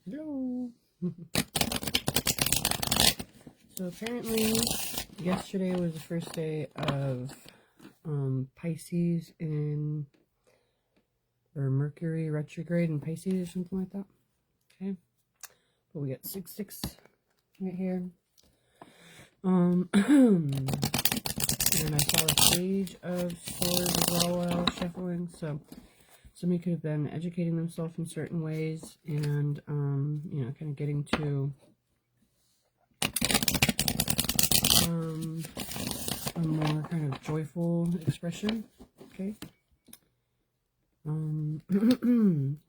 Hello. So apparently yesterday was the first day of Pisces or Mercury retrograde in Pisces or something like that. Okay. But we got 6-6 right here. And I saw a Page of Swords as well while shuffling. So somebody could have been educating themselves in certain ways and kind of getting to a more kind of joyful expression. Okay.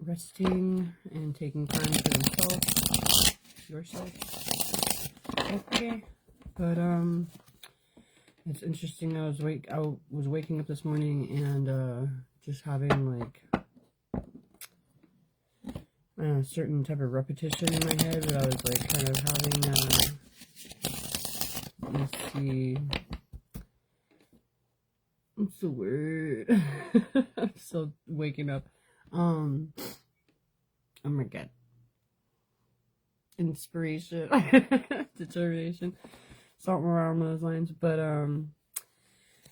Resting and taking time for yourself. Okay. But it's interesting. I was waking up this morning and just having like a certain type of repetition in my head, but I was like kind of having let's see, what's the word? I'm still waking up. Oh my god. Inspiration. Determination. Something around those lines. But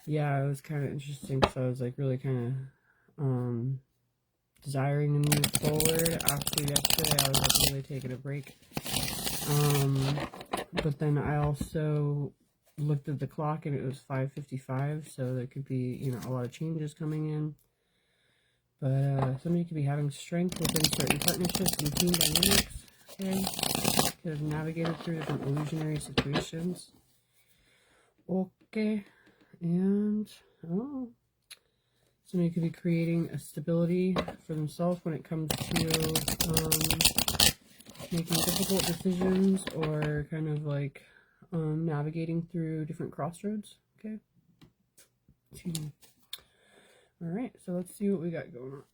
yeah, it was kind of interesting because I was like really kind of desiring to move forward. After yesterday, I was like really taking a break. But then I also looked at the clock and it was 5:55, so there could be, a lot of changes coming in. But somebody could be having strength within certain partnerships and team dynamics. Okay, could have navigated through different illusionary situations. Okay, and somebody could be creating a stability for themselves when it comes to making difficult decisions or kind of like navigating through different crossroads. Okay. Alright, so let's see what we got going on.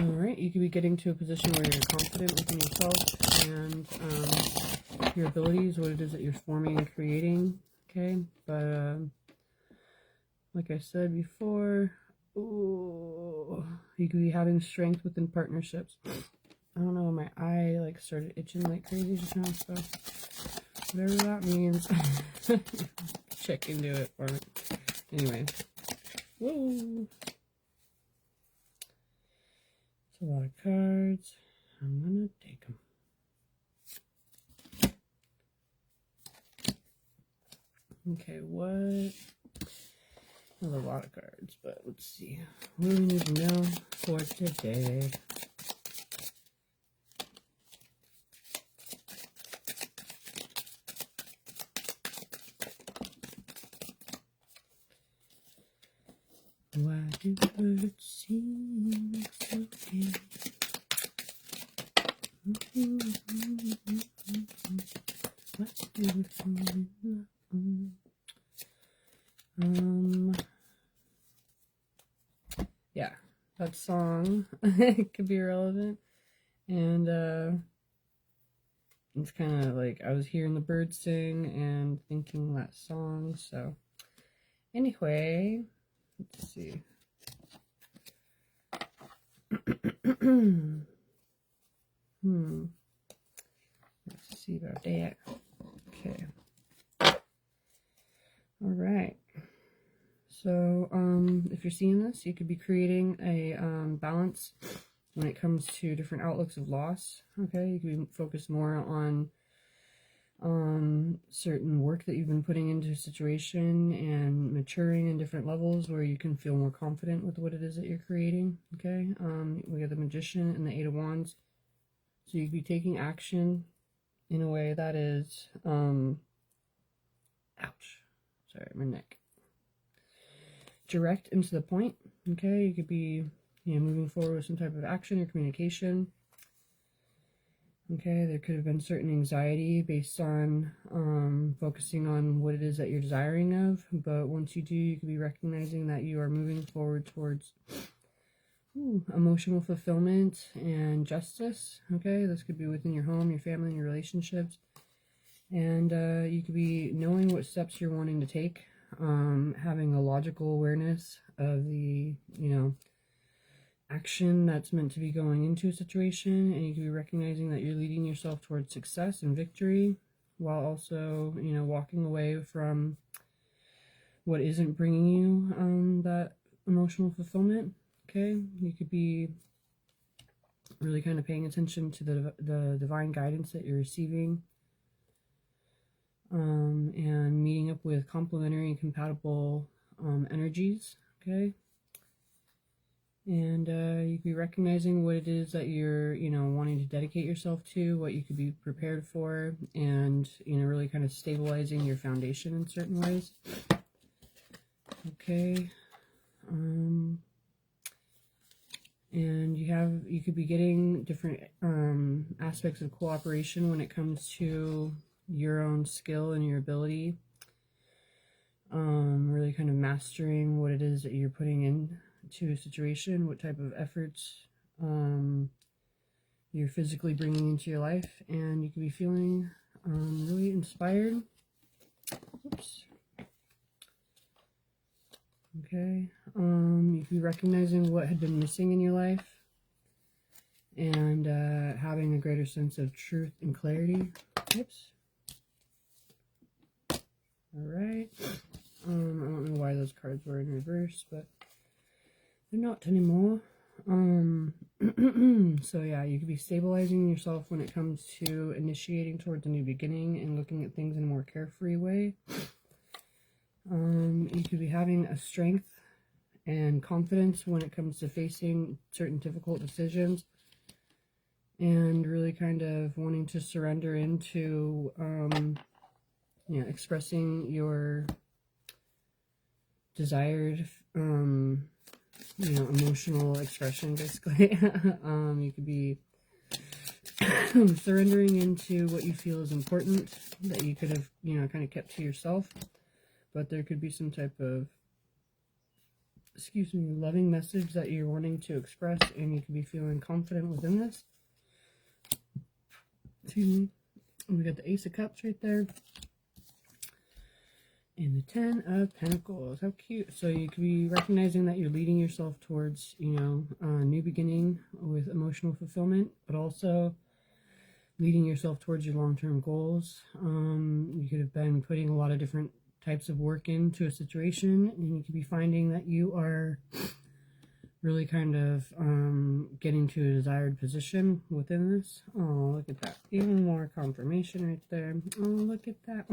Alright, you could be getting to a position where you're confident within yourself and your abilities, what it is that you're forming and creating. Okay, but like I said before, you could be having strength within partnerships. I don't know, my eye like started itching like crazy just now, so whatever that means. Check into it for me. Anyway. Whoa. It's a lot of cards. I'm gonna take them. Okay, what? There's a lot of cards, but let's see. What do we need to know for today? Why do birds sing so gay? What's beautiful in love? Yeah, that song could be relevant, and it's kind of like I was hearing the birds sing and thinking that song. So anyway, let's see. Let's see about that. Okay. All right. So, if you're seeing this, you could be creating a balance when it comes to different outlooks of loss. Okay, you could be focused more on certain work that you've been putting into a situation and maturing in different levels where you can feel more confident with what it is that you're creating. Okay, we got the Magician and the Eight of Wands. So you could be taking action in a way that is, ouch, sorry, my neck. Direct and to the point. Okay, you could be, moving forward with some type of action or communication. Okay, there could have been certain anxiety based on focusing on what it is that you're desiring of, but once you do, you could be recognizing that you are moving forward towards emotional fulfillment and justice. Okay, this could be within your home, your family, and your relationships, and you could be knowing what steps you're wanting to take, having a logical awareness of the action that's meant to be going into a situation, and you could be recognizing that you're leading yourself towards success and victory while also, you know, walking away from what isn't bringing you that emotional fulfillment. Okay, you could be really kind of paying attention to the divine guidance that you're receiving, and meeting up with complementary and compatible energies. Okay, and you could be recognizing what it is that you're, you know, wanting to dedicate yourself to, what you could be prepared for, and, you know, really kind of stabilizing your foundation in certain ways. Okay. And you could be getting different aspects of cooperation when it comes to your own skill and your ability. Really kind of mastering what it is that you're putting into a situation, what type of efforts you're physically bringing into your life, and you could be feeling really inspired. Oops. Okay, you could be recognizing what had been missing in your life and having a greater sense of truth and clarity. Oops. Alright. I don't know why those cards were in reverse, but they're not anymore. So yeah, you could be stabilizing yourself when it comes to initiating towards a new beginning and looking at things in a more carefree way. You could be having a strength and confidence when it comes to facing certain difficult decisions and really kind of wanting to surrender into, you know, expressing your desired, you know, emotional expression, basically. You could be surrendering into what you feel is important that you could have, you know, kind of kept to yourself. But there could be some type of, loving message that you're wanting to express, and you could be feeling confident within this. Excuse me. We got the Ace of Cups right there. And the 10 of Pentacles. How cute. So you could be recognizing that you're leading yourself towards, you know, a new beginning with emotional fulfillment, but also leading yourself towards your long-term goals. You could have been putting a lot of different types of work into a situation, and you could be finding that you are really kind of getting to a desired position within this. Oh, look at that. Even more confirmation right there. Oh, look at that.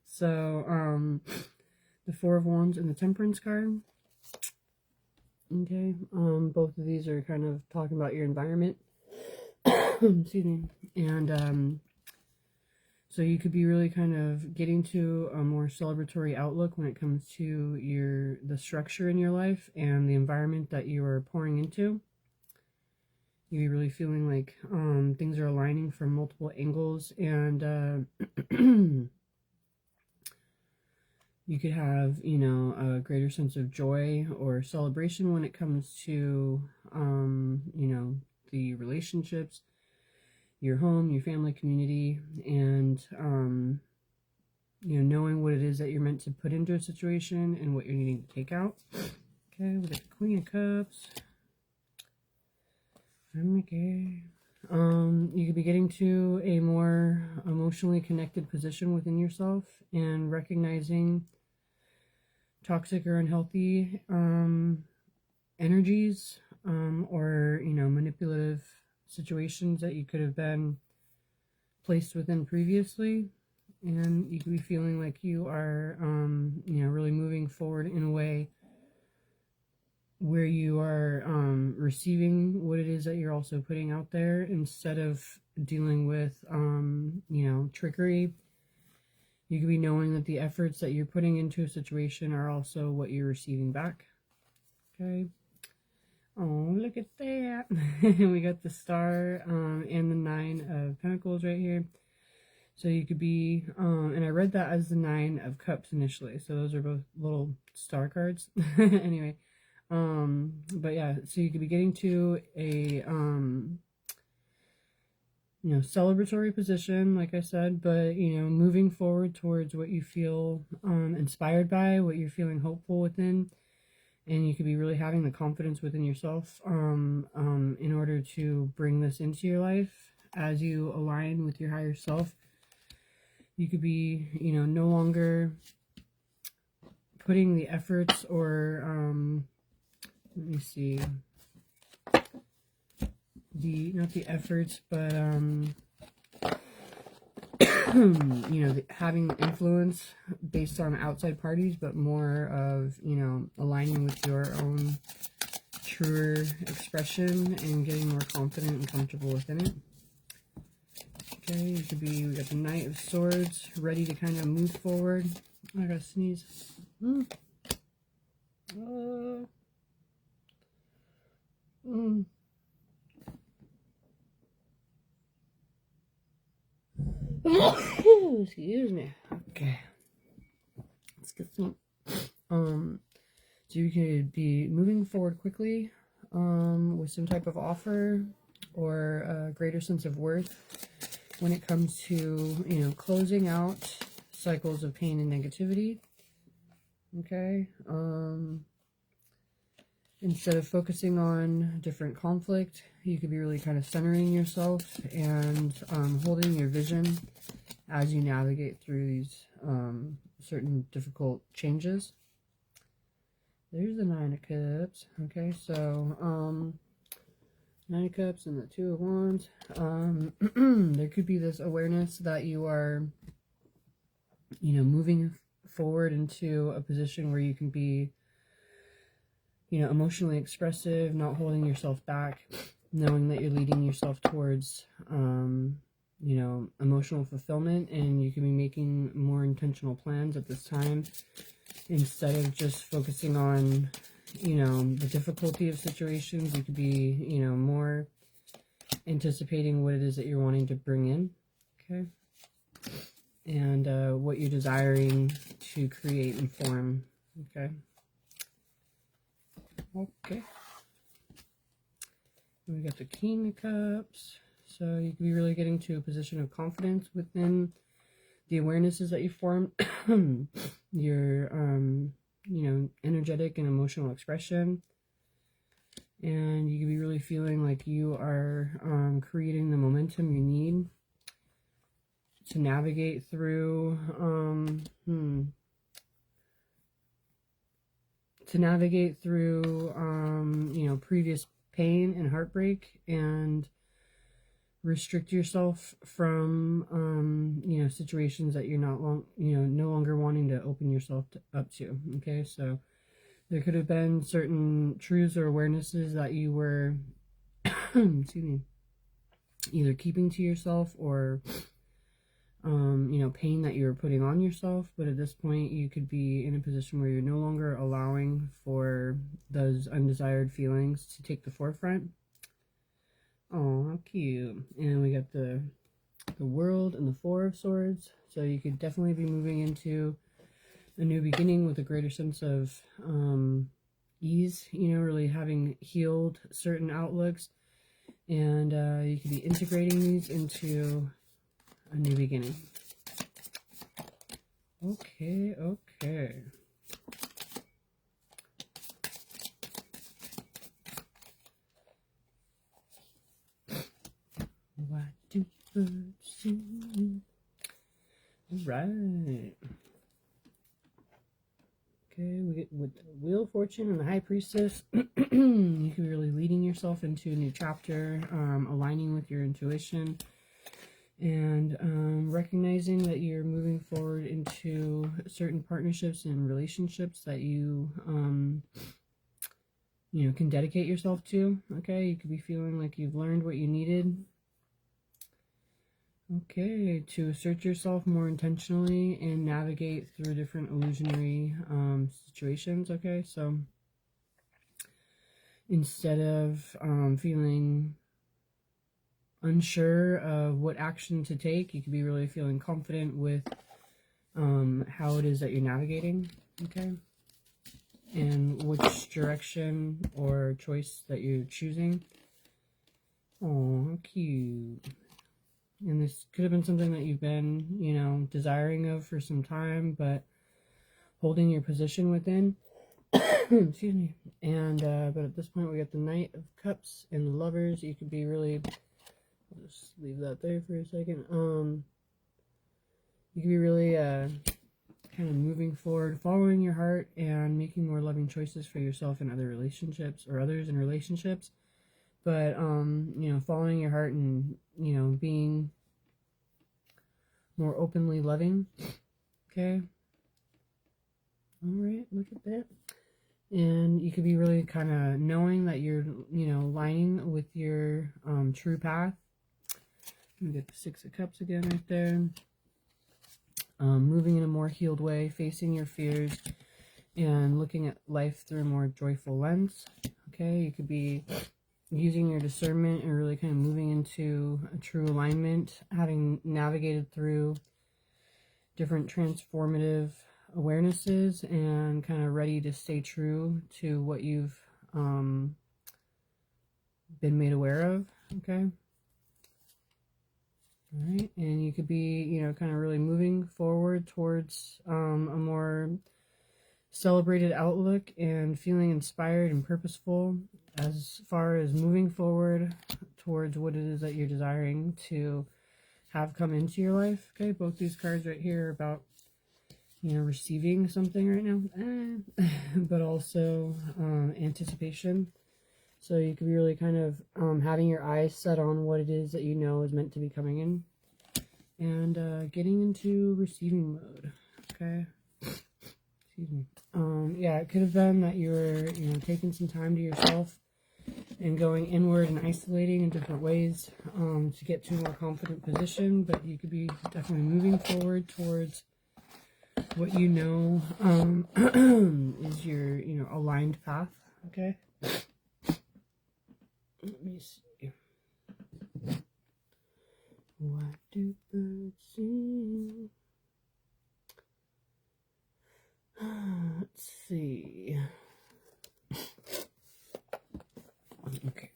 So, the Four of Wands and the Temperance card. Okay. Both of these are kind of talking about your environment. Excuse me. And, so you could be really kind of getting to a more celebratory outlook when it comes to the structure in your life and the environment that you are pouring into. You'd be really feeling like things are aligning from multiple angles, and you could have, you know, a greater sense of joy or celebration when it comes to, you know, the relationships, your home, your family, community, and, you know, knowing what it is that you're meant to put into a situation and what you're needing to take out. Okay, we got the Queen of Cups. Okay. You could be getting to a more emotionally connected position within yourself and recognizing toxic or unhealthy energies, or, you know, manipulative situations that you could have been placed within previously, and you could be feeling like you are, you know, really moving forward in a way where you are receiving what it is that you're also putting out there, instead of dealing with, you know, trickery. You could be knowing that the efforts that you're putting into a situation are also what you're receiving back. Okay. Oh, look at that. We got the Star and the Nine of Pentacles right here. So you could be, and I read that as the Nine of Cups initially. So those are both little star cards. Anyway, but yeah, so you could be getting to a, you know, celebratory position, like I said, but, you know, moving forward towards what you feel inspired by, what you're feeling hopeful within. And you could be really having the confidence within yourself in order to bring this into your life as you align with your higher self. You could be, you know, no longer putting the efforts or, let me see, not the efforts, but, you know, having influence based on outside parties, but more of, you know, aligning with your own truer expression and getting more confident and comfortable within it. Okay, you could be, we got the Knight of Swords, ready to kind of move forward. I gotta sneeze. Excuse me. Okay. Let's get some. So you could be moving forward quickly with some type of offer or a greater sense of worth when it comes to, you know, closing out cycles of pain and negativity. Okay. Instead of focusing on different conflict, you could be really kind of centering yourself and holding your vision as you navigate through these certain difficult changes. There's the Nine of Cups. Okay, so Nine of Cups and the Two of Wands. There could be this awareness that you are, you know, moving forward into a position where you can be, you know, emotionally expressive, not holding yourself back, knowing that you're leading yourself towards, you know, emotional fulfillment, and you can be making more intentional plans at this time instead of just focusing on, you know, the difficulty of situations. You could be, you know, more anticipating what it is that you're wanting to bring in, okay, and what you're desiring to create and form, okay. Okay. And we got the King of Cups. So you can be really getting to a position of confidence within the awarenesses that you form, your, you know, energetic and emotional expression. And you can be really feeling like you are creating the momentum you need to navigate through, you know, previous pain and heartbreak, and restrict yourself from, you know, situations that you're no longer wanting to open yourself up to. Okay, so there could have been certain truths or awarenesses that you were, excuse me, either keeping to yourself or, you know, pain that you're putting on yourself. But at this point, you could be in a position where you're no longer allowing for those undesired feelings to take the forefront. Oh, how cute. And we got the World and the Four of Swords. So you could definitely be moving into a new beginning with a greater sense of ease, you know, really having healed certain outlooks. And you could be integrating these into a new beginning. Okay, okay. What do birds sing? Right. Okay, we get with the Wheel of Fortune and the High Priestess. You can be really leading yourself into a new chapter, aligning with your intuition, and recognizing that you're moving forward into certain partnerships and relationships that you, you know, can dedicate yourself to. Okay, you could be feeling like you've learned what you needed. Okay, to assert yourself more intentionally and navigate through different illusionary situations. Okay, so instead of feeling unsure of what action to take, you could be really feeling confident with how it is that you're navigating. Okay, and which direction or choice that you're choosing. Oh, how cute. And this could have been something that you've been, you know, desiring of for some time, but holding your position within. Excuse me. And but at this point we got the Knight of Cups and the Lovers. You could be really, I'll just leave that there for a second. You could be really kind of moving forward, following your heart, and making more loving choices for yourself and other relationships, or others in relationships. But you know, following your heart and, you know, being more openly loving. Okay. All right, look at that. And you could be really kind of knowing that you're, you know, lining with your true path. Let me get the Six of Cups again right there. Moving in a more healed way, facing your fears, and looking at life through a more joyful lens. Okay, you could be using your discernment and really kind of moving into a true alignment, having navigated through different transformative awarenesses and kind of ready to stay true to what you've been made aware of. Okay. All right. And you could be, you know, kind of really moving forward towards a more celebrated outlook and feeling inspired and purposeful as far as moving forward towards what it is that you're desiring to have come into your life. Okay. Both these cards right here are about, you know, receiving something right now, but also anticipation. So you could be really kind of having your eyes set on what it is that you know is meant to be coming in, and getting into receiving mode. Okay. Excuse me. Yeah, it could have been that you were, you know, taking some time to yourself and going inward and isolating in different ways to get to a more confident position, but you could be definitely moving forward towards what you know is your, you know, aligned path. Okay. Let me see. What do birds sing? Let's see. Okay.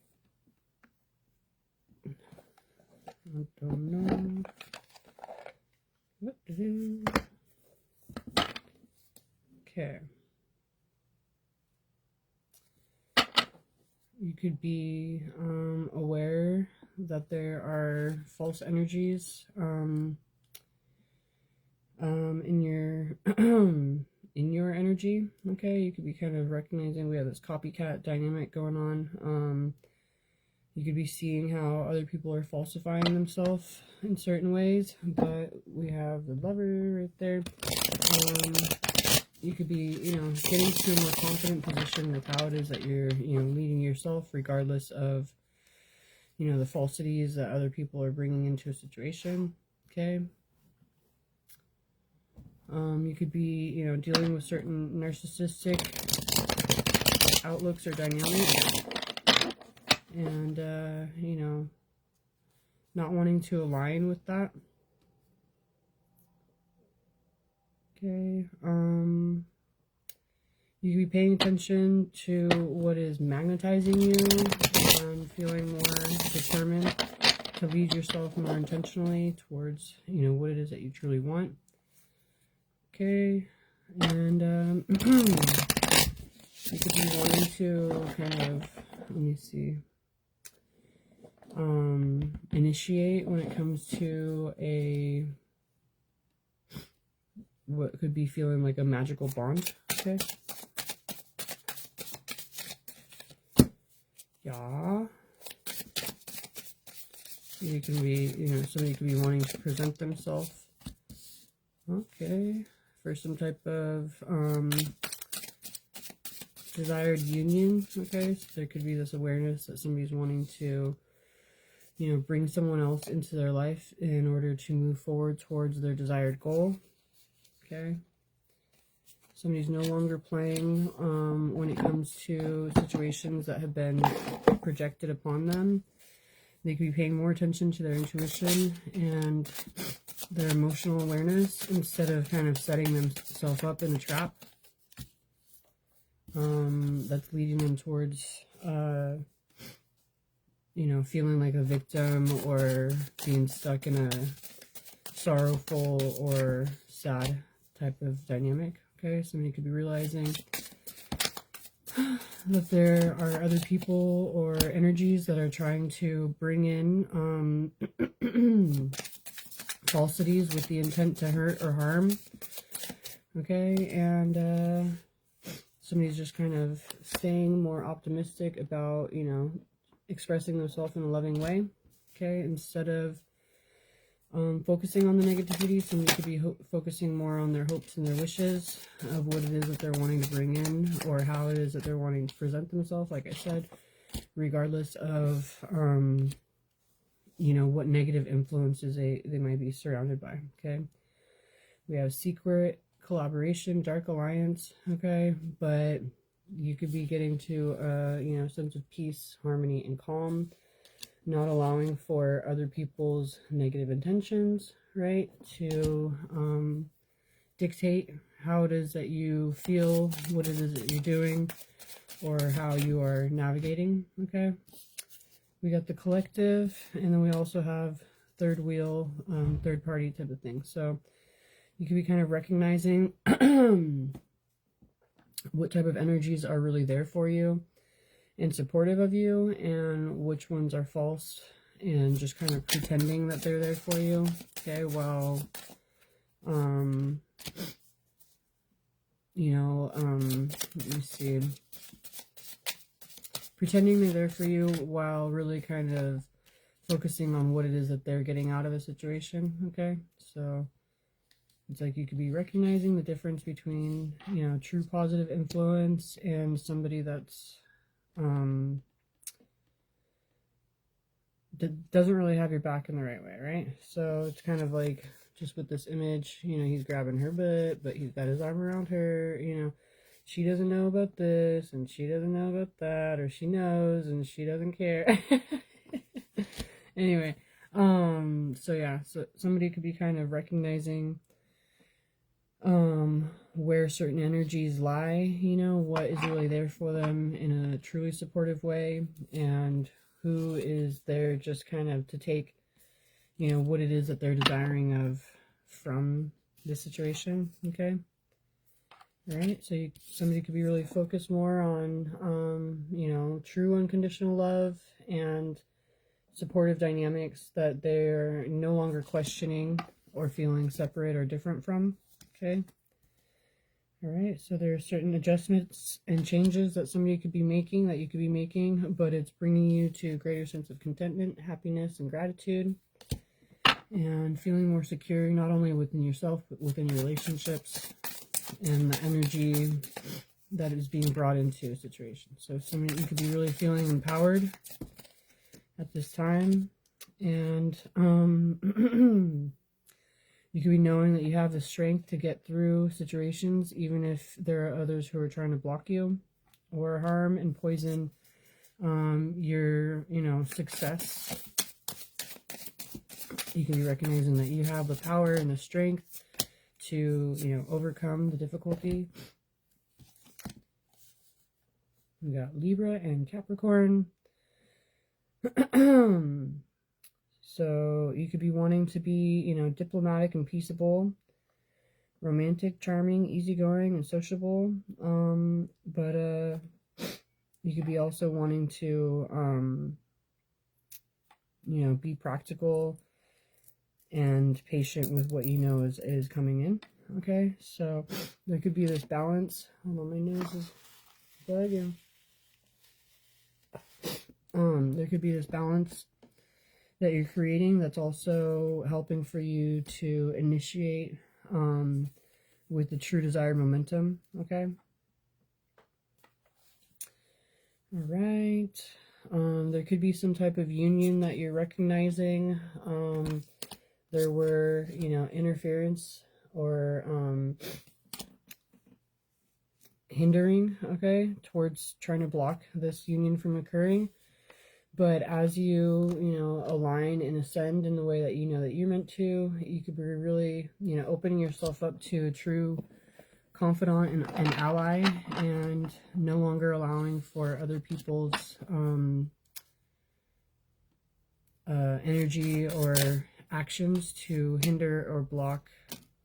I don't know what to do. Okay. You could be aware that there are false energies in your in your energy. Okay, you could be kind of recognizing we have this copycat dynamic going on. You could be seeing how other people are falsifying themselves in certain ways, but we have the Lover right there. You could be, you know, getting to a more confident position with how it is that you're, you know, leading yourself, regardless of, you know, the falsities that other people are bringing into a situation. Okay. You could be, you know, dealing with certain narcissistic outlooks or dynamics, and, you know, not wanting to align with that. Okay. You could be paying attention to what is magnetizing you and feeling more determined to lead yourself more intentionally towards, you know, what it is that you truly want. Okay. And you could be wanting to kind of, let me see, initiate when it comes to a, what could be feeling like a magical bond. Okay. Yeah. You can be, you know, somebody could be wanting to present themselves. Okay. For some type of desired union. Okay. So there could be this awareness that somebody's wanting to, you know, bring someone else into their life in order to move forward towards their desired goal. Okay. Somebody's no longer playing when it comes to situations that have been projected upon them. They could be paying more attention to their intuition and their emotional awareness instead of kind of setting themselves up in a trap that's leading them towards, you know, feeling like a victim or being stuck in a sorrowful or sad type of dynamic. Okay, somebody could be realizing that there are other people or energies that are trying to bring in falsities with the intent to hurt or harm. Okay, and somebody's just kind of staying more optimistic about, you know, expressing themselves in a loving way. Okay, instead of focusing on the negativity, somebody could be focusing more on their hopes and their wishes of what it is that they're wanting to bring in, or how it is that they're wanting to present themselves, like I said, regardless of, you know, what negative influences they might be surrounded by. Okay, we have secret collaboration, dark alliance. Okay, but you could be getting to you know, sense of peace, harmony, and calm, not allowing for other people's negative intentions, right, to dictate how it is that you feel, what it is that you're doing, or how you are navigating. Okay, we got the collective, and then we also have third wheel, third party type of thing. So you could be kind of recognizing what type of energies are really there for you and supportive of you, and which ones are false and just kind of pretending that they're there for you. Okay, well, you know, let me see, pretending they're there for you while really kind of focusing on what it is that they're getting out of a situation. Okay, so it's like you could be recognizing the difference between, you know, true positive influence and somebody that's that doesn't really have your back in the right way, right? So it's kind of like, just with this image, you know, he's grabbing her butt, but he's got his arm around her, you know, she doesn't know about this, and she doesn't know about that, or she knows, and she doesn't care. Anyway, so yeah, so somebody could be kind of recognizing where certain energies lie, you know, what is really there for them in a truly supportive way, and who is there just kind of to take, you know, what it is that they're desiring of from this situation. Okay, all right, so somebody could be really focused more on you know, true unconditional love and supportive dynamics that they're no longer questioning or feeling separate or different from. Okay, all right, so there are certain adjustments and changes that somebody could be making, that you could be making, but it's bringing you to a greater sense of contentment, happiness, and gratitude, and feeling more secure, not only within yourself, but within your relationships and the energy that is being brought into a situation. So somebody, you could be really feeling empowered at this time, and you could be knowing that you have the strength to get through situations, even if there are others who are trying to block you or harm and poison your, you know, success. You can be recognizing that you have the power and the strength to, you know, overcome the difficulty. We got Libra and Capricorn. So you could be wanting to be, you know, diplomatic and peaceable, romantic, charming, easygoing, and sociable. But you could be also wanting to, you know, be practical and patient with what you know is coming in. Okay, so there could be this balance. Hold on, my nose is bugging. There could be this balance that you're creating that's also helping for you to initiate with the true desired momentum. Okay, all right. There could be some type of union that you're recognizing. There were, you know, interference or hindering, okay, towards trying to block this union from occurring. But as you, you know, align and ascend in the way that you know that you're meant to, you could be really, you know, opening yourself up to a true confidant and ally, and no longer allowing for other people's energy or actions to hinder or block,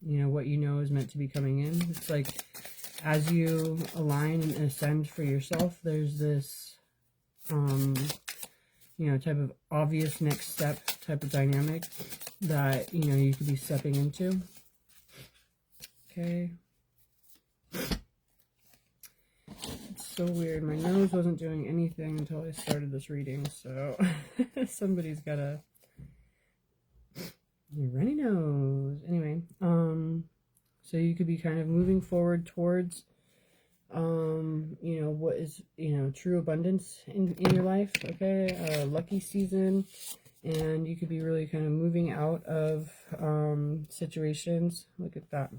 you know, what you know is meant to be coming in. It's like as you align and ascend for yourself, there's this, you know, type of obvious next step type of dynamic that, you know, you could be stepping into. Okay. It's so weird. My nose wasn't doing anything until I started this reading, so somebody's got a runny nose. Anyway, so you could be kind of moving forward towards, you know, what is, you know, true abundance in your life, okay? A lucky season, and you could be really kind of moving out of situations. Look at that.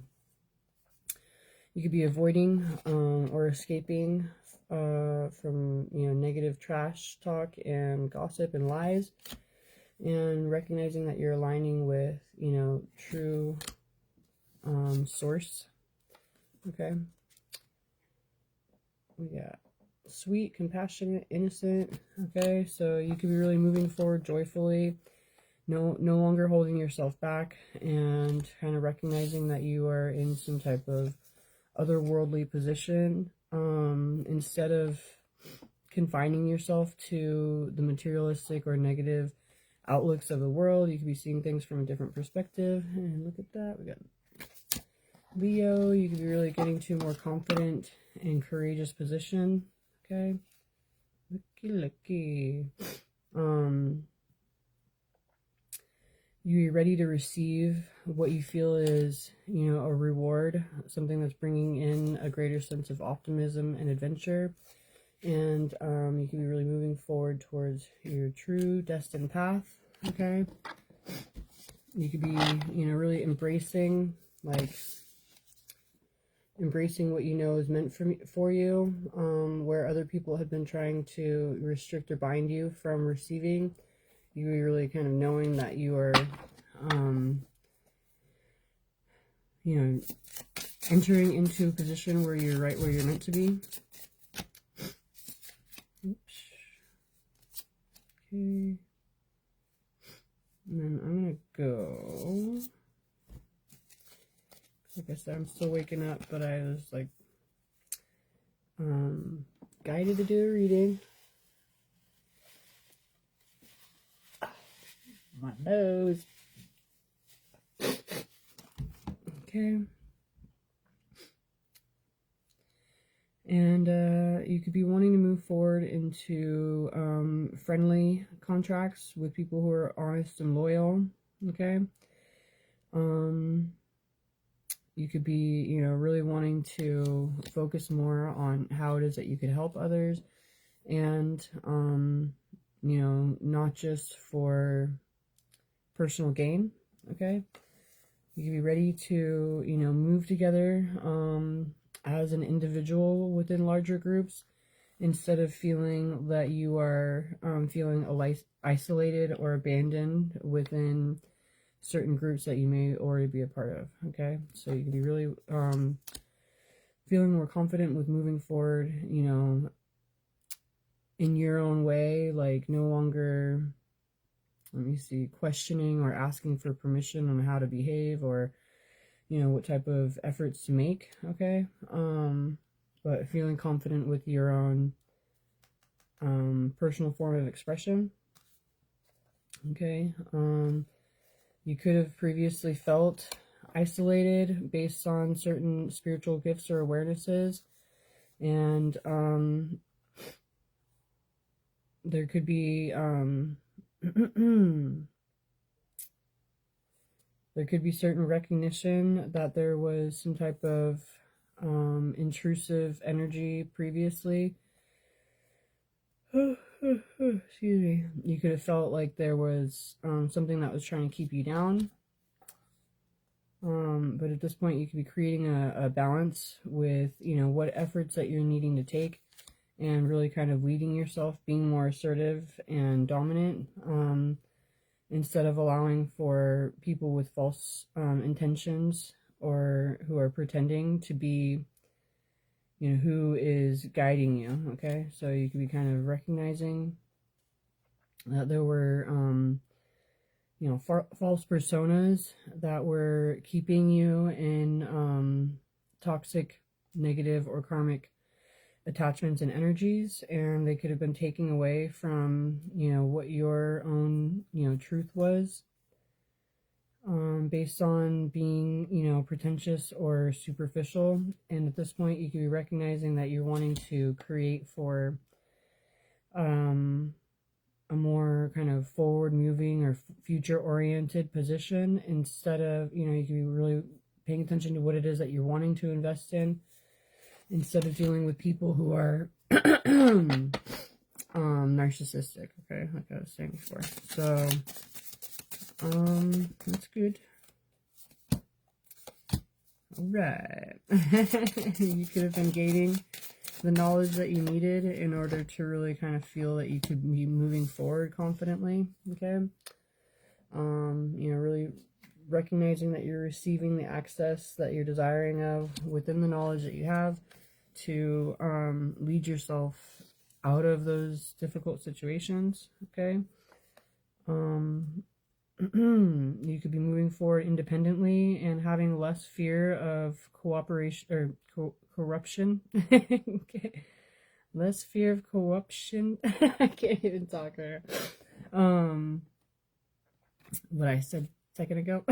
You could be avoiding or escaping from, you know, negative trash talk and gossip and lies, and recognizing that you're aligning with, you know, true source. Okay. We got sweet, compassionate, innocent. Okay, so you could be really moving forward joyfully, no longer holding yourself back, and kind of recognizing that you are in some type of otherworldly position, instead of confining yourself to the materialistic or negative outlooks of the world. You could be seeing things from a different perspective. And look at that, we got Leo. You could be really getting to a more confident and courageous position. Okay, looky. You're ready to receive what you feel is, you know, a reward, something that's bringing in a greater sense of optimism and adventure. And you can be really moving forward towards your true destined path. Okay, you could be, you know, really embracing, like, embracing what you know is meant for you, where other people have been trying to restrict or bind you from receiving. You really kind of knowing that you are, you know, entering into a position where you're right where you're meant to be. Oops. Okay. And then I'm going to go. Like I said, I'm still waking up, but I was like, guided to do a reading. My nose. Okay. And you could be wanting to move forward into friendly contracts with people who are honest and loyal. Okay. You could be, you know, really wanting to focus more on how it is that you could help others, and you know, not just for personal gain. Okay, you can be ready to, you know, move together as an individual within larger groups, instead of feeling that you are feeling isolated or abandoned within certain groups that you may already be a part of. Okay, so you can be really feeling more confident with moving forward, you know, in your own way, like no longer, let me see, questioning or asking for permission on how to behave, or, you know, what type of efforts to make. Okay, but feeling confident with your own personal form of expression. Okay, you could have previously felt isolated based on certain spiritual gifts or awarenesses, and there could be there could be certain recognition that there was some type of intrusive energy previously. Excuse me. You could have felt like there was something that was trying to keep you down. But at this point, you could be creating a balance with, you know, what efforts that you're needing to take, and really kind of leading yourself, being more assertive and dominant, instead of allowing for people with false intentions, or who are pretending to be, you know, who is guiding you. Okay, so you could be kind of recognizing that there were, you know, false personas that were keeping you in toxic negative or karmic attachments and energies, and they could have been taking away from, you know, what your own, you know, truth was, based on being, you know, pretentious or superficial. And at this point, you could be recognizing that you're wanting to create for a more kind of forward moving or future oriented position, instead of, you know, you can be really paying attention to what it is that you're wanting to invest in, instead of dealing with people who are narcissistic. Okay, like I was saying before. So that's good. All right. You could have been gaining the knowledge that you needed in order to really kind of feel that you could be moving forward confidently. Okay. You know, really recognizing that you're receiving the access that you're desiring of within the knowledge that you have to lead yourself out of those difficult situations. Okay. You could be moving forward independently and having less fear of cooperation or corruption. Okay. Less fear of corruption. I can't even talk there. What I said a second ago.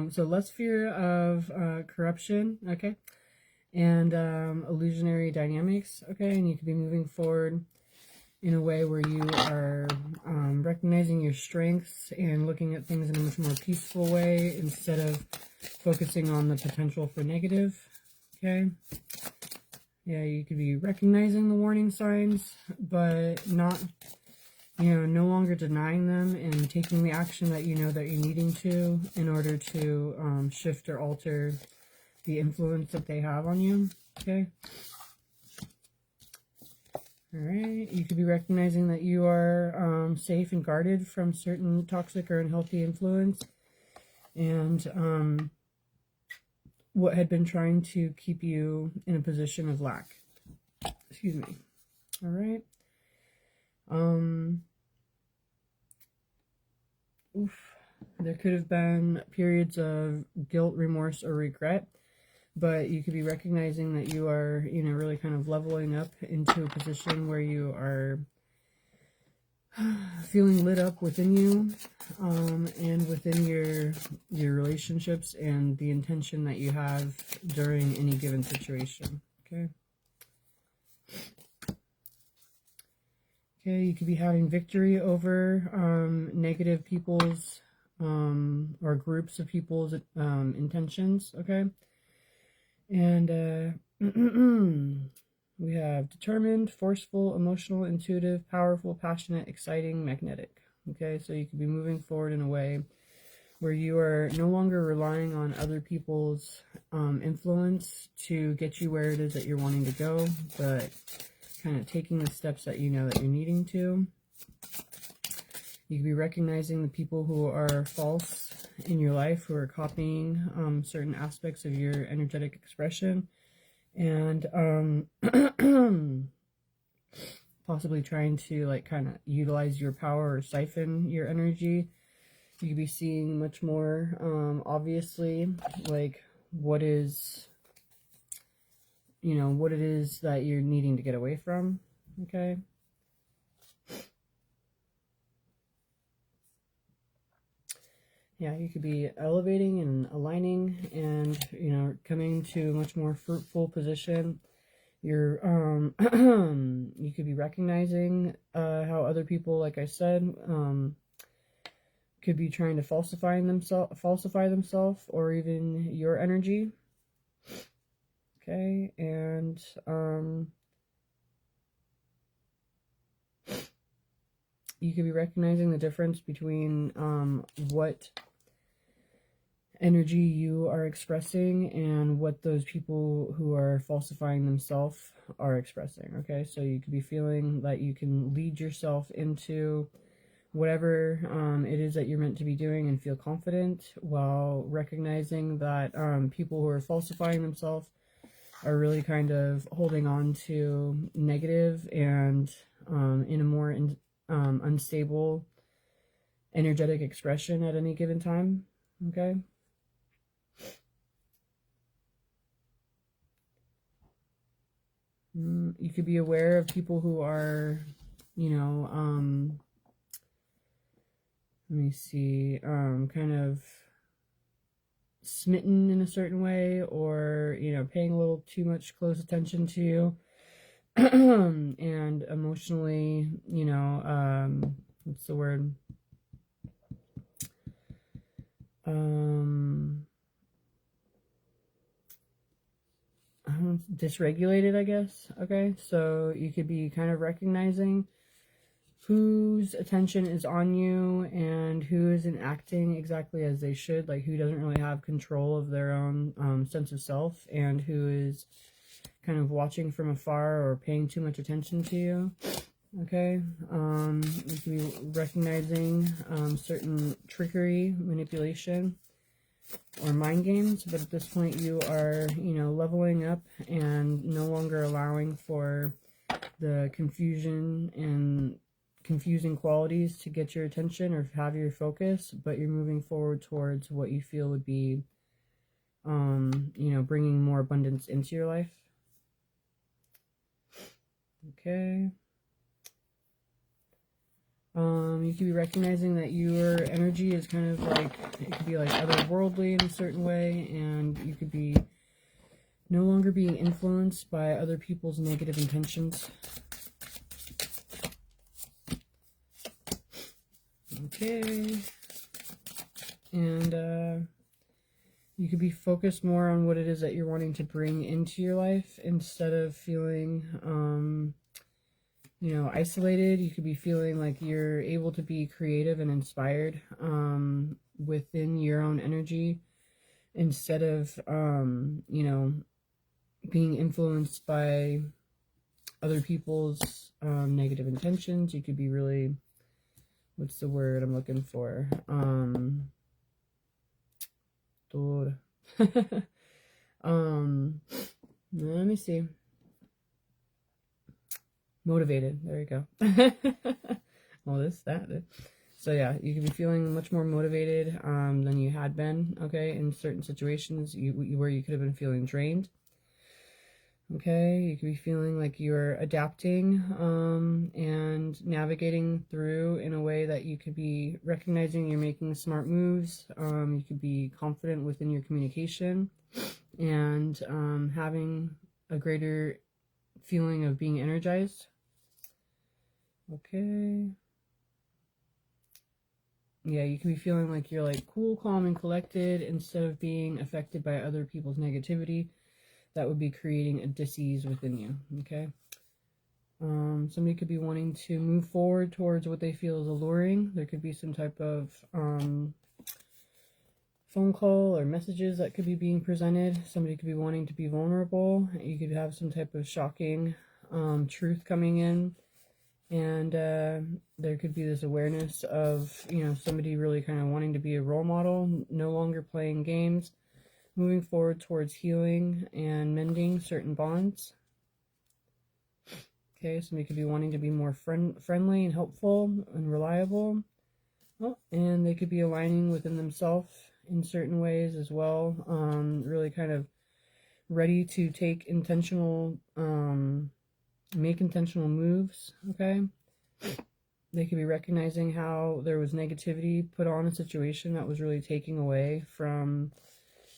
So less fear of corruption, okay, and illusionary dynamics, okay, and you could be moving forward in a way where you are recognizing your strengths and looking at things in a much more peaceful way instead of focusing on the potential for negative, okay. Yeah, you could be recognizing the warning signs, but not, you know, no longer denying them and taking the action that you know that you're needing to in order to shift or alter the influence that they have on you, okay. All right, you could be recognizing that you are safe and guarded from certain toxic or unhealthy influence, and what had been trying to keep you in a position of lack. Excuse me. All right. There could have been periods of guilt, remorse, or regret, but you could be recognizing that you are, you know, really kind of leveling up into a position where you are feeling lit up within you, and within your relationships and the intention that you have during any given situation. Okay. Okay, you could be having victory over negative people's or groups of people's intentions. Okay. And we have determined, forceful, emotional, intuitive, powerful, passionate, exciting, magnetic. Okay, so you could be moving forward in a way where you are no longer relying on other people's influence to get you where it is that you're wanting to go, but kind of taking the steps that you know that you're needing to. You could be recognizing the people who are false in your life, who are copying certain aspects of your energetic expression, and possibly trying to like kind of utilize your power or siphon your energy. You could be seeing much more obviously like what is, you know, what it is that you're needing to get away from. Okay. Yeah, you could be elevating and aligning and, you know, coming to a much more fruitful position. You're you could be recognizing how other people, like I said, could be trying to falsify themselves or even your energy. Okay, and you could be recognizing the difference between what energy you are expressing and what those people who are falsifying themselves are expressing. Okay, so you could be feeling that you can lead yourself into whatever it is that you're meant to be doing and feel confident, while recognizing that people who are falsifying themselves are really kind of holding on to negative and in a more unstable energetic expression at any given time. Okay. You could be aware of people who are, you know, let me see, kind of smitten in a certain way, or, you know, paying a little too much close attention to you. And emotionally, you know, what's the word? Dysregulated, I guess. Okay, so you could be kind of recognizing whose attention is on you and who isn't acting exactly as they should, like who doesn't really have control of their own sense of self, and who is kind of watching from afar or paying too much attention to you. Okay, you can be recognizing certain trickery, manipulation, or mind games, but at this point you are, you know, leveling up and no longer allowing for the confusion and confusing qualities to get your attention or have your focus, but you're moving forward towards what you feel would be, you know, bringing more abundance into your life. Okay. You could be recognizing that your energy is kind of like, it could be like otherworldly in a certain way, and you could be no longer being influenced by other people's negative intentions. Okay. And you could be focused more on what it is that you're wanting to bring into your life instead of feeling you know, isolated. You could be feeling like you're able to be creative and inspired within your own energy instead of, you know, being influenced by other people's negative intentions. You could be really, what's the word I'm looking for? Let me see. Motivated. There you go. Well, that. So yeah, you could be feeling much more motivated than you had been. Okay, in certain situations, where you could have been feeling drained. Okay, you could be feeling like you're adapting and navigating through in a way that you could be recognizing you're making smart moves. You could be confident within your communication and having a greater feeling of being energized. Okay. Yeah, you can be feeling like you're like cool, calm, and collected instead of being affected by other people's negativity. That would be creating a dis-ease within you. Okay. Somebody could be wanting to move forward towards what they feel is alluring. There could be some type of phone call or messages that could be being presented. Somebody could be wanting to be vulnerable. You could have some type of shocking truth coming in. And there could be this awareness of, you know, somebody really kind of wanting to be a role model, no longer playing games, moving forward towards healing and mending certain bonds. Okay, somebody could be wanting to be more friendly and helpful and reliable. Oh, and they could be aligning within themselves in certain ways as well. Really kind of ready to take intentional, make intentional moves. Okay. They could be recognizing how there was negativity put on a situation that was really taking away from,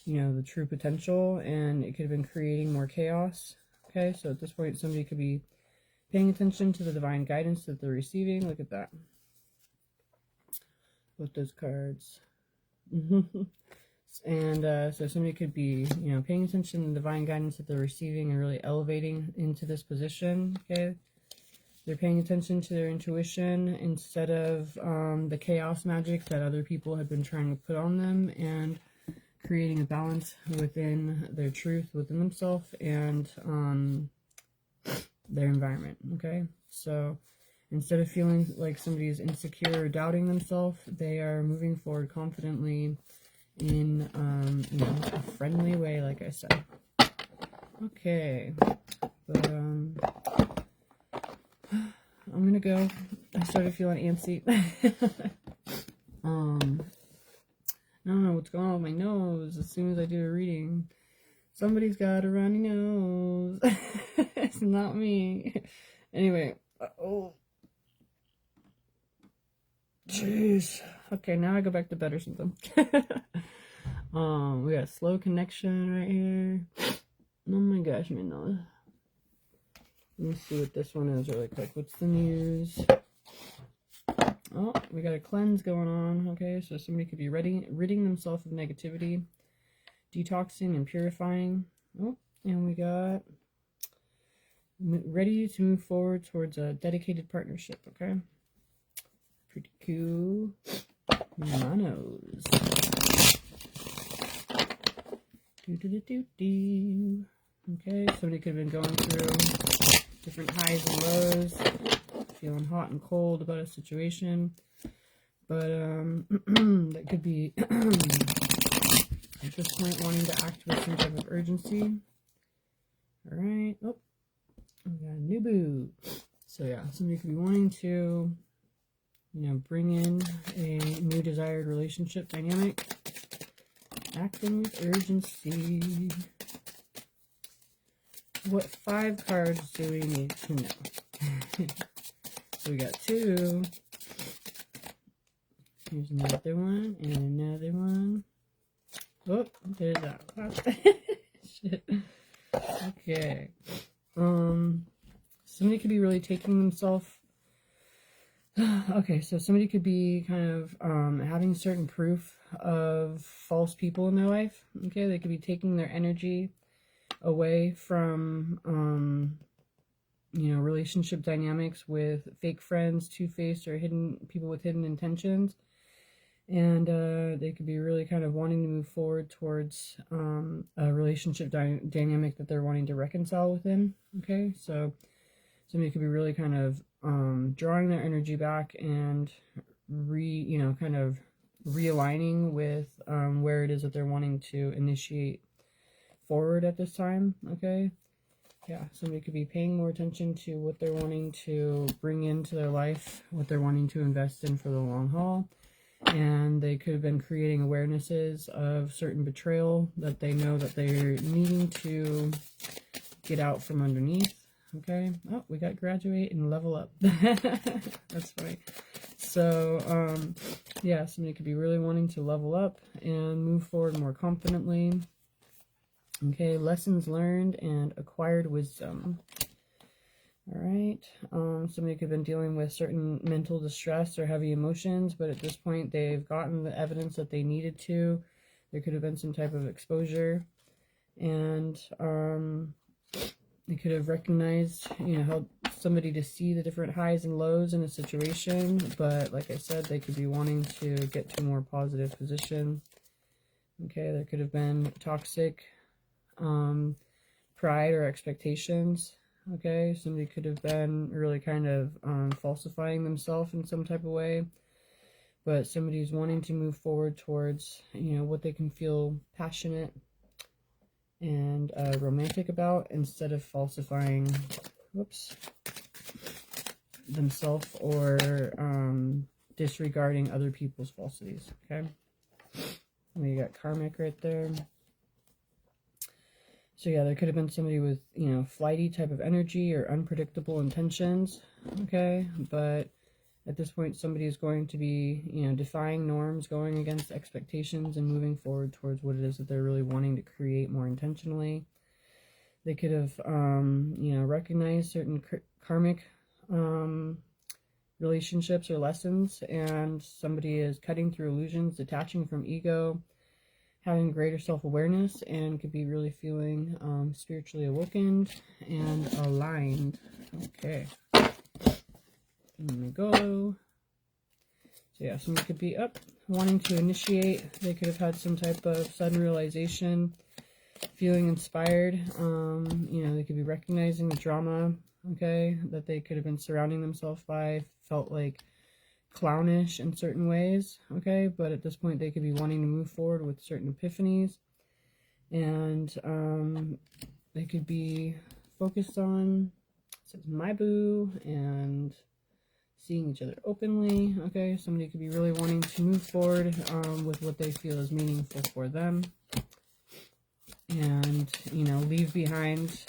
you know, the true potential, and it could have been creating more chaos. Okay, so at this point, somebody could be paying attention to the divine guidance that they're receiving. Look at that. With those cards. And so somebody could be, you know, paying attention to the divine guidance that they're receiving and really elevating into this position. Okay. They're paying attention to their intuition instead of the chaos magic that other people have been trying to put on them, and creating a balance within their truth, within themselves, and their environment. Okay, so instead of feeling like somebody is insecure or doubting themselves, they are moving forward confidently in you know, a friendly way, like I said. Okay, but I'm gonna go. I started feeling antsy. I don't know what's going on with my nose as soon as I do a reading. Somebody's got a runny nose. It's not me. Anyway. Oh. Jeez. Okay, now I go back to bed or something. We got slow connection right here. Oh my gosh, my nose. Let me see what this one is really quick. What's the news? Oh, we got a cleanse going on. Okay, so somebody could be ridding themselves of negativity, detoxing and purifying. Oh, and we got ready to move forward towards a dedicated partnership. Okay, pretty cool. My nose. Okay, somebody could have been going through different highs and lows, feeling hot and cold about a situation, but that could be at this point wanting to act with some type of urgency. All right. Oh, we got a new boo. So yeah, somebody could be wanting to, bring in a new desired relationship dynamic. Acting with urgency. What 5 cards do we need to know? So we got 2. Here's another one and another one. Oh, there's that one. Shit. Okay. Somebody could be really taking themselves. Okay, so somebody could be kind of having certain proof of false people in their life. Okay, they could be taking their energy away from relationship dynamics with fake friends, two-faced, or hidden people with hidden intentions, and they could be really kind of wanting to move forward towards a relationship dynamic that they're wanting to reconcile within. Okay, so somebody could be really kind of drawing their energy back and kind of realigning with where it is that they're wanting to initiate forward at this time. Okay, yeah, somebody could be paying more attention to what they're wanting to bring into their life, what they're wanting to invest in for the long haul, and they could have been creating awarenesses of certain betrayal that they know that they're needing to get out from underneath. Okay, oh, we got graduate and level up. That's funny. So yeah, somebody could be really wanting to level up and move forward more confidently. Okay, lessons learned and acquired wisdom. All right, somebody could have been dealing with certain mental distress or heavy emotions, but at this point they've gotten the evidence that they needed to. There could have been some type of exposure, and they could have recognized, helped somebody to see the different highs and lows in a situation, but like I said, they could be wanting to get to a more positive position. Okay, there could have been toxic pride or expectations. Okay, somebody could have been really kind of falsifying themselves in some type of way, but somebody's wanting to move forward towards what they can feel passionate and romantic about, instead of falsifying themselves or disregarding other people's falsities. Okay, we got karmic right there. So yeah, there could have been somebody with, flighty type of energy or unpredictable intentions. Okay, but at this point, somebody is going to be, defying norms, going against expectations, and moving forward towards what it is that they're really wanting to create more intentionally. They could have, recognized certain karmic relationships or lessons, and somebody is cutting through illusions, detaching from ego, having greater self-awareness, and could be really feeling spiritually awakened and aligned. Okay. There we go. So yeah, somebody could be up, wanting to initiate. They could have had some type of sudden realization, feeling inspired. They could be recognizing the drama, okay, that they could have been surrounding themselves by, felt like clownish in certain ways, okay, but at this point they could be wanting to move forward with certain epiphanies, and they could be focused on, it says my boo, and seeing each other openly. Okay, somebody could be really wanting to move forward with what they feel is meaningful for them, and, you know, leave behind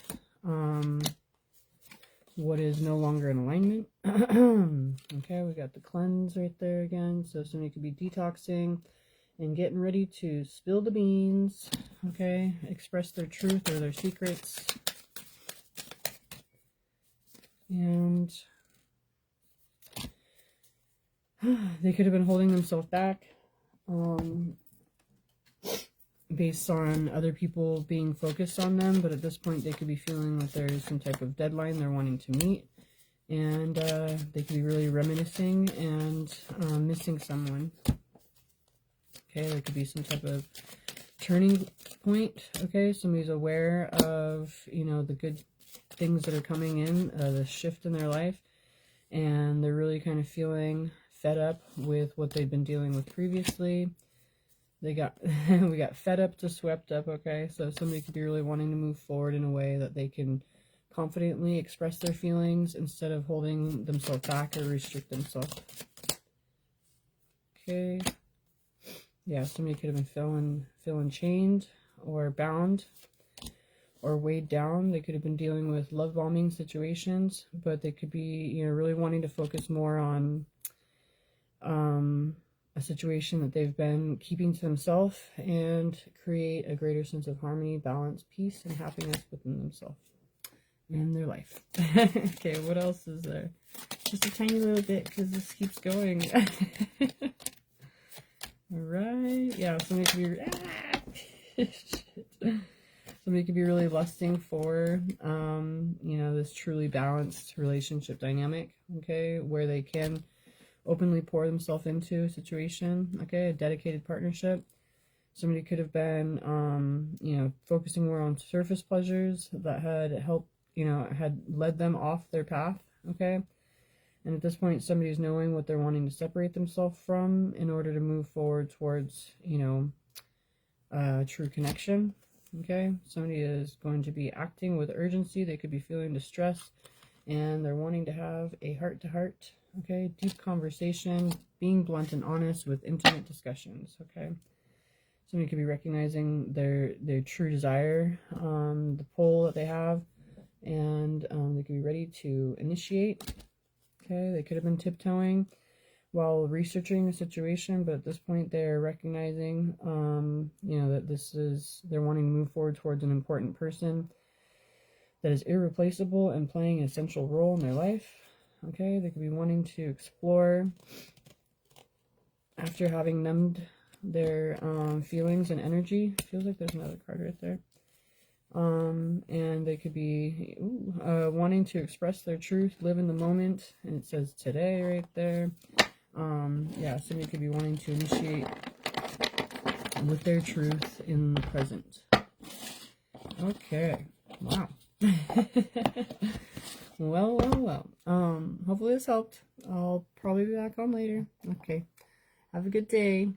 what is no longer in alignment. Okay, we got the cleanse right there again. So somebody could be detoxing and getting ready to spill the beans. Okay, express their truth or their secrets. And they could have been holding themselves back based on other people being focused on them, but at this point they could be feeling that there's some type of deadline they're wanting to meet, and they could be really reminiscing and missing someone. Okay, there could be some type of turning point. Okay, somebody's aware of, you know, the good things that are coming in, the shift in their life, and they're really kind of feeling fed up with what they've been dealing with previously. We got fed up to swept up. Okay, so somebody could be really wanting to move forward in a way that they can confidently express their feelings instead of holding themselves back or restrict themselves. Okay, yeah, somebody could have been feeling chained or bound or weighed down. They could have been dealing with love bombing situations, but they could be, you know, really wanting to focus more on a situation that they've been keeping to themselves and create a greater sense of harmony, balance, peace, and happiness within themselves and their life. Okay, what else is there? Just a tiny little bit because this keeps going. Alright, yeah, somebody could be somebody could be really lusting for you know, this truly balanced relationship dynamic, okay, where they can openly pour themselves into a situation, okay, a dedicated partnership. Somebody could have been, you know, focusing more on surface pleasures that had helped, you know, had led them off their path, okay? And at this point, somebody's knowing what they're wanting to separate themselves from in order to move forward towards, you know, true connection, okay? Somebody is going to be acting with urgency. They could be feeling distress, and they're wanting to have a heart-to-heart, okay, deep conversation, being blunt and honest with intimate discussions, okay? Somebody could be recognizing their true desire, the pull that they have, and they could be ready to initiate, okay? They could have been tiptoeing while researching the situation, but at this point they're recognizing, you know, that they're wanting to move forward towards an important person that is irreplaceable and playing an essential role in their life. Okay, they could be wanting to explore after having numbed their feelings and energy. Feels like there's another card right there. And they could be wanting to express their truth, live in the moment, and it says today right there. Yeah, somebody could be wanting to initiate with their truth in the present. Okay, wow. Well. Hopefully this helped. I'll probably be back on later. Okay. Have a good day.